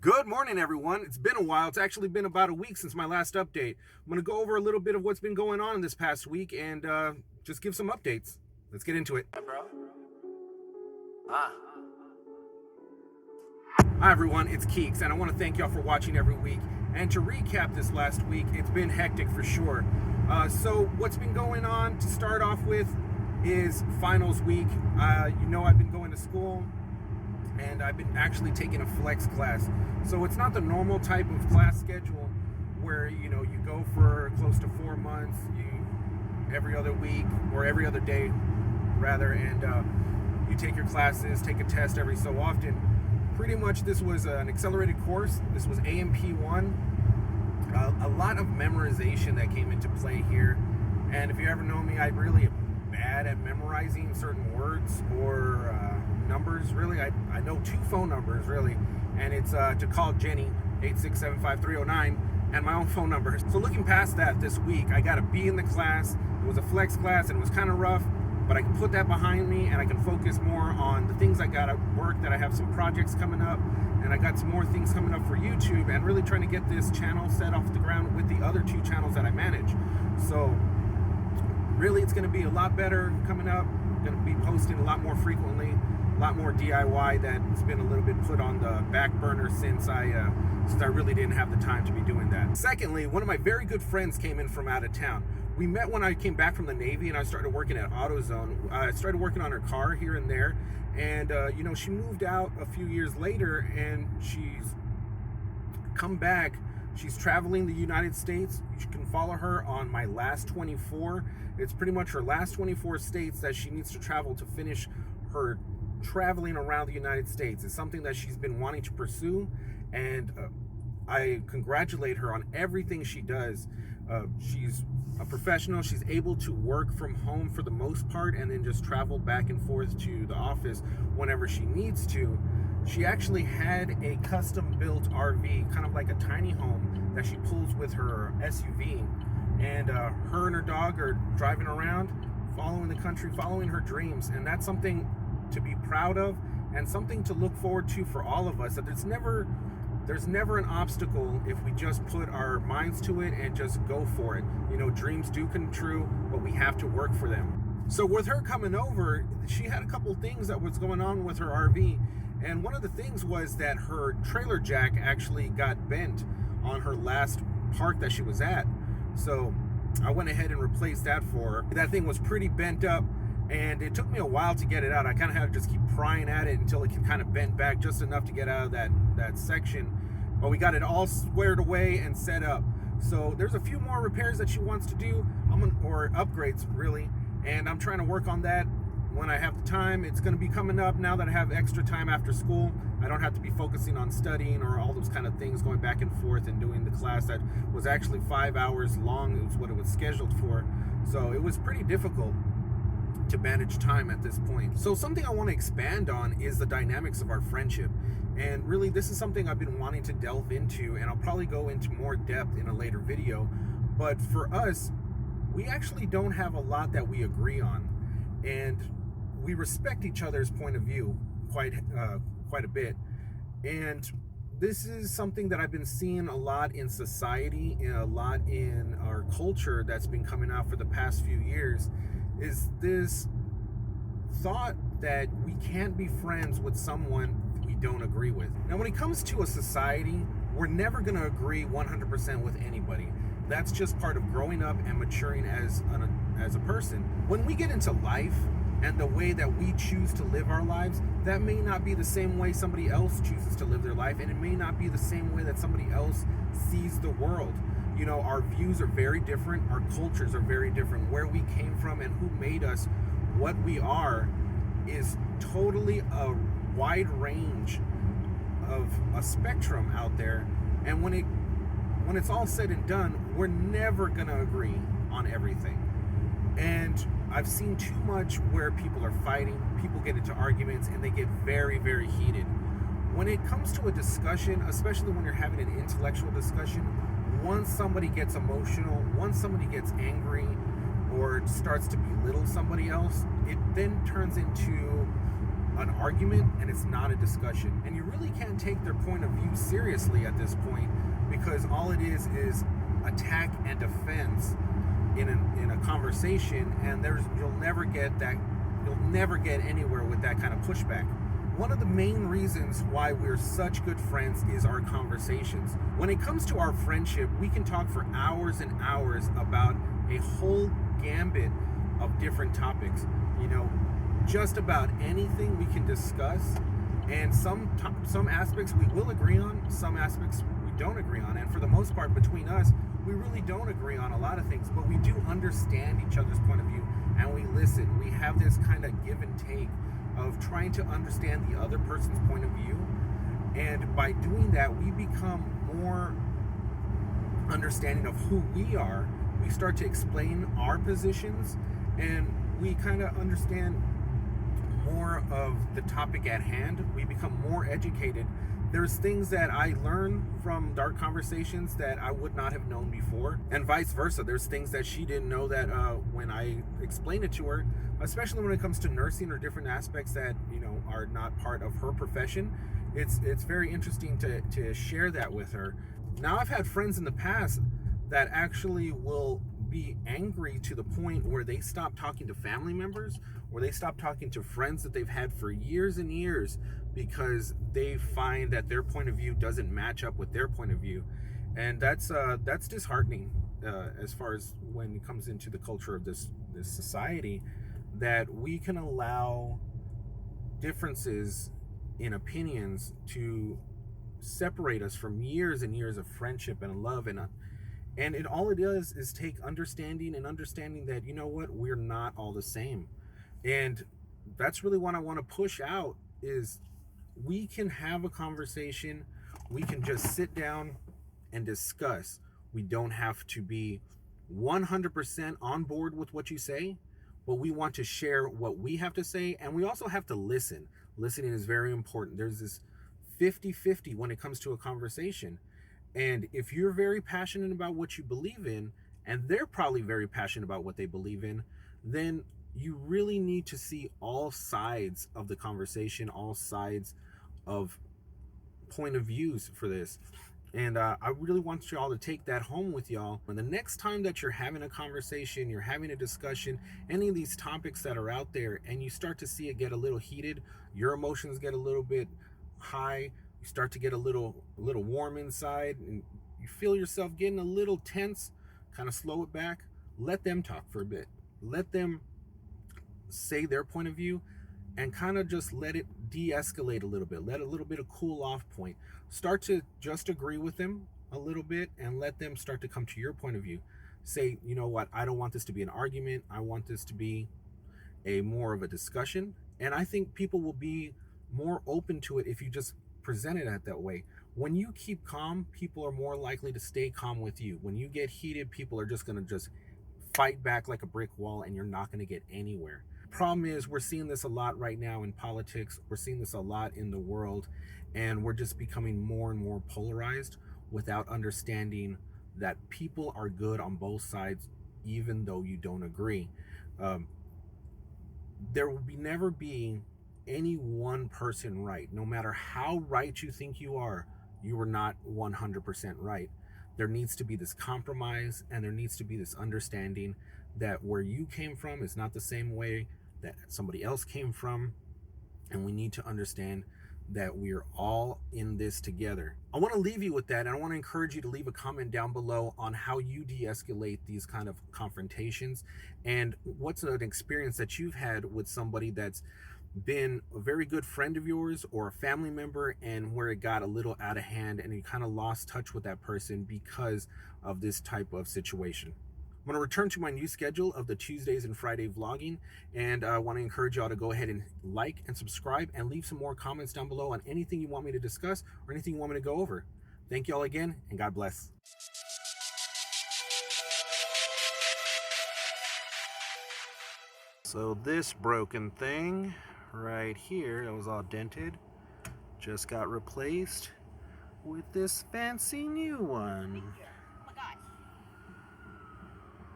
Good morning, everyone. It's been a while. It's actually been about a week since my last update. I'm going to go over a little bit of what's been going on this past week and just give some updates. Let's get into it. Hey, bro. Ah. Hi, everyone. It's Keeks, and I want to thank y'all for watching every week. And to recap this last week, it's been hectic for sure. So what's been going on to start off with is finals week. I've been going to school, and I've been actually taking a flex class. So it's not the normal type of class schedule where you go for close to 4 months, every other week or every other day rather, and you take your classes, take a test every so often. Pretty much this was an accelerated course. This was AMP1. A lot of memorization that came into play here, and if you ever know me, I really am bad at memorizing certain words or numbers. Really, I know 2 phone numbers really, and it's to call Jenny 8675309 and my own phone number. So looking past that, this week I got a B in the class. It was a flex class and it was kind of rough, but I can put that behind me and I can focus more on the things I got at work, that I have some projects coming up, and I got some more things coming up for YouTube, and really trying to get this channel set off the ground with the other 2 channels that I manage. So really it's going to be a lot better coming up. I'm going to be posting a lot more frequently, a lot more DIY that's been a little bit put on the back burner since I really didn't have the time to be doing that. Secondly, one of my very good friends came in from out of town. We met when I came back from the Navy and I started working at AutoZone. I started working on her car here and there, and she moved out a few years later and she's come back. She's traveling the United States. You can follow her on my last 24. It's pretty much her last 24 states that she needs to travel to finish her traveling around the United States. It's something that she's been wanting to pursue, and I congratulate her on everything she does. She's a professional. She's able to work from home for the most part and then just travel back and forth to the office whenever she needs to. She actually had a custom built RV, kind of like a tiny home that she pulls with her SUV, and her and her dog are driving around, following the country, following her dreams. And that's something to be proud of and something to look forward to for all of us, that there's never an obstacle if we just put our minds to it and just go for it. Dreams do come true, but we have to work for them. So with her coming over, she had a couple things that was going on with her RV, and one of the things was that her trailer jack actually got bent on her last park that she was at. So I went ahead and replaced that for her. That thing was pretty bent up, and it took me a while to get it out. I kind of had to just keep prying at it until it can kind of bend back just enough to get out of that section. But we got it all squared away and set up. So there's a few more repairs that she wants to do, or upgrades really, and I'm trying to work on that when I have the time. It's going to be coming up now that I have extra time after school. I don't have to be focusing on studying or all those kind of things, going back and forth and doing the class that was actually 5 hours long. It was what it was scheduled for. So it was pretty difficult to manage time at this point. So something I want to expand on is the dynamics of our friendship. And really, this is something I've been wanting to delve into, and I'll probably go into more depth in a later video. But for us, we actually don't have a lot that we agree on, and we respect each other's point of view quite a bit. And this is something that I've been seeing a lot in society and a lot in our culture that's been coming out for the past few years, is this thought that we can't be friends with someone we don't agree with. Now, when it comes to a society, we're never going to agree 100% with anybody. That's just part of growing up and maturing as a person. When we get into life and the way that we choose to live our lives, that may not be the same way somebody else chooses to live their life, and it may not be the same way that somebody else sees the world. Our views are very different, our cultures are very different. Where we came from and who made us what we are is totally a wide range of a spectrum out there. And when it's all said and done, we're never gonna agree on everything. And I've seen too much where people are fighting, people get into arguments, and they get very, very heated. When it comes to a discussion, especially when you're having an intellectual discussion, once somebody gets emotional, once somebody gets angry or starts to belittle somebody else, it then turns into an argument and it's not a discussion. And you really can't take their point of view seriously at this point, because all it is attack and defense in a conversation, and you'll never get anywhere with that kind of pushback. One of the main reasons why we're such good friends is our conversations. When it comes to our friendship, we can talk for hours and hours about a whole gambit of different topics. Just about anything we can discuss, and some aspects we will agree on, some aspects we don't agree on. And for the most part, between us, we really don't agree on a lot of things, but we do understand each other's point of view, and we listen. We have this kind of give and take of trying to understand the other person's point of view, and by doing that, we become more understanding of who we are. We start to explain our positions, and we kind of understand more of the topic at hand. We become more educated. There's things that I learn from dark conversations that I would not have known before, and vice versa. There's things that she didn't know that when I explain it to her, especially when it comes to nursing or different aspects that are not part of her profession. It's very interesting to share that with her. Now, I've had friends in the past that actually will be angry to the point where they stop talking to family members, or they stop talking to friends that they've had for years and years, because they find that their point of view doesn't match up with their point of view. And that's disheartening as far as when it comes into the culture of this society, that we can allow differences in opinions to separate us from years and years of friendship and love, and all it is take understanding that, we're not all the same. And that's really what I want to push out, is we can have a conversation. We can just sit down and discuss. We don't have to be 100% on board with what you say, but we want to share what we have to say, and we also have to listen. Listening is very important. There's this 50-50 when it comes to a conversation. And if you're very passionate about what you believe in, and they're probably very passionate about what they believe in, then you really need to see all sides of the conversation, all sides of point of views for this. And I really want you all to take that home with y'all. When the next time that you're having a conversation, you're having a discussion, any of these topics that are out there, and you start to see it get a little heated, your emotions get a little bit high, you start to get a little warm inside, and you feel yourself getting a little tense, kind of slow it back. Let them talk for a bit. Let them say their point of view, and kind of just let it de-escalate a little bit. Let a little bit of cool off point. Start to just agree with them a little bit, and let them start to come to your point of view. Say, you know what, I don't want this to be an argument. I want this to be more of a discussion. And I think people will be more open to it if you just present it that way. When you keep calm, people are more likely to stay calm with you. When you get heated, people are just going to just fight back like a brick wall, and you're not going to get anywhere. Problem is, we're seeing this a lot right now in politics. We're seeing this a lot in the world, and we're just becoming more and more polarized without understanding that people are good on both sides, even though you don't agree. There will never be any one person right. No matter how right you think you are not 100% right. There needs to be this compromise, and there needs to be this understanding that where you came from is not the same way that somebody else came from, and we need to understand that we're all in this together. I want to leave you with that, and I want to encourage you to leave a comment down below on how you de-escalate these kind of confrontations, and what's an experience that you've had with somebody that's been a very good friend of yours or a family member, and where it got a little out of hand and you kind of lost touch with that person because of this type of situation. I'm going to return to my new schedule of the Tuesdays and Friday vlogging, and I want to encourage y'all to go ahead and like and subscribe, and leave some more comments down below on anything you want me to discuss or anything you want me to go over. Thank y'all again, and God bless. So this broken thing right here that was all dented just got replaced with this fancy new one.